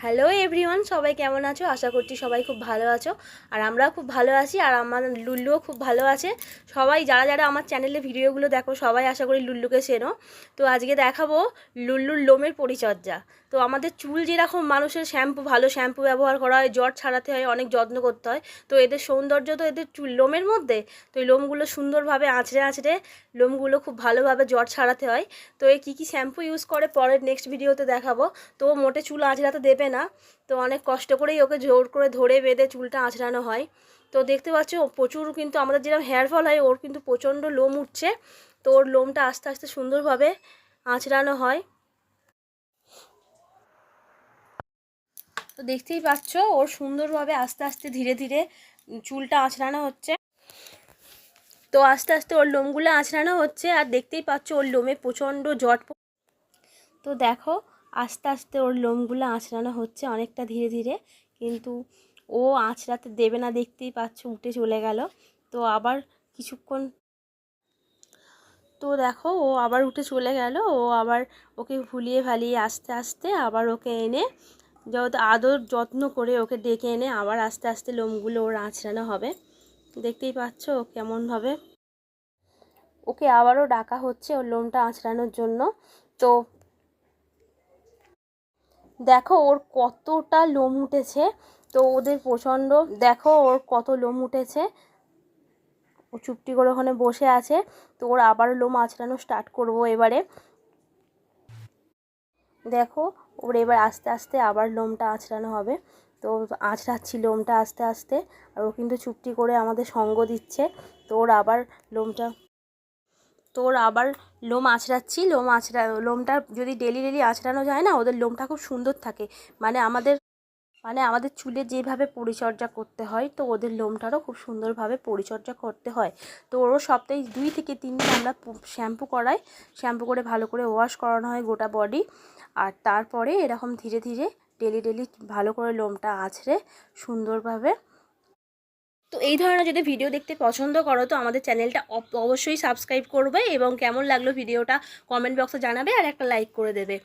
Hello everyone, সবাই কেমন আছো? আশা করছি সবাই খুব ভালো আছো। আর আমরাও খুব ভালো আছি, আর আমার লুল্লুও খুব ভালো আছে। সবাই যারা যারা আমার চ্যানেলে ভিডিওগুলো দেখো সবাই আশা করি লুল্লুকে চেনো। তো আজকে দেখাবো লুল্লুর লোমের পরিচর্যা। তো আমাদের চুল যেরকম মানুষের ভালো শ্যাম্পু ব্যবহার করা হয়, জট ছাড়াতে হয়, অনেক যত্ন করতে হয়, তো এদের সৌন্দর্য তো এদের লোমের মধ্যে। তো এই লোমগুলো সুন্দরভাবে আঁচড়ে আঁচড়ে লোমগুলো খুব ভালোভাবে জট ছাড়াতে হয়। তো এই কী শ্যাম্পু ইউজ করে পরের নেক্সট ভিডিওতে দেখাবো। তো মোটে চুল আঁচড়াতে দেবে না, তো অনেক কষ্ট করেই ওকে জোর করে ধরে বেঁধে চুলটা আঁচড়ানো হয়। তো দেখতে পাচ্ছ প্রচুর, কিন্তু আমাদের যেরকম হেয়ার ফল হয় ওর কিন্তু প্রচণ্ড লোম উঠছে। তো ওর লোমটা আস্তে আস্তে সুন্দরভাবে আঁচড়ানো হয়। তো দেখতেই পাচ্ছ ওর সুন্দরভাবে আস্তে আস্তে ধীরে ধীরে চুলটা আঁচড়ানো হচ্ছে। তো আস্তে আস্তে ওর লোমগুলো আঁচড়ানো হচ্ছে, আর দেখতেই পাচ্ছ ওর লোমে প্রচণ্ড জট। তো দেখো আস্তে আস্তে ওর লোমগুলো আঁচড়ানো হচ্ছে অনেকটা ধীরে ধীরে, কিন্তু ও আঁচড়াতে দেবে না, দেখতেই পাচ্ছ উঠে চলে গেল। তো আবার কিছুক্ষণ, তো দেখো ও আবার উঠে চলে গেল। ও আবার ওকে ভুলিয়ে ভালিয়ে আস্তে আস্তে আবার ওকে এনে যত আদর যত্ন করে ওকে ডেকে এনে আবার আস্তে আস্তে লোমগুলো ওর আঁচড়ানো হবে। দেখতেই পাচ্ছ কেমনভাবে ওকে আবারও ডাকা হচ্ছে ওর লোমটা আঁচড়ানোর জন্য। তো দেখো ওর কতটা লোম উঠেছে। তো ওদের প্রচণ্ড, দেখো ওর কত লোম উঠেছে। ও চুপটি করে ওখানে বসে আছে। তো ওর আবার লোম আঁচড়ানো স্টার্ট করব এবারে। দেখো ওর এবার আস্তে আস্তে আবার লোমটা আঁচড়ানো হবে। তো আঁচড়াচ্ছি লোমটা আস্তে আস্তে, আর ও কিন্তু চুপটি করে আমাদের সঙ্গ দিচ্ছে। তো ওর আবার লোমটা, লোম আঁচড়াচ্ছি। লোমটা যদি ডেলি ডেলি আঁচড়ানো যায় না, ওদের লোমটা খুব সুন্দর থাকে। মানে আমাদের চুলে যেভাবে পরিচর্যা করতে হয়, তো ওদের লোমটারও খুব সুন্দরভাবে পরিচর্যা করতে হয়। তো ওরও সপ্তাহে 2 থেকে 3 দিন আমরা শ্যাম্পু করাই। শ্যাম্পু করে ভালো করে ওয়াশ করানো হয় গোটা বডি। আর তারপরে এরকম ধীরে ধীরে ডেলি ডেলি ভালো করে লোমটা আঁচড়ে সুন্দরভাবে। তো এই ধরনের যদি ভিডিও দেখতে পছন্দ করো তো আমাদের চ্যানেলটা অবশ্যই সাবস্ক্রাইব করবে, এবং কেমন লাগলো ভিডিওটা কমেন্ট বক্সে জানাবে, আর একটা লাইক করে দেবে।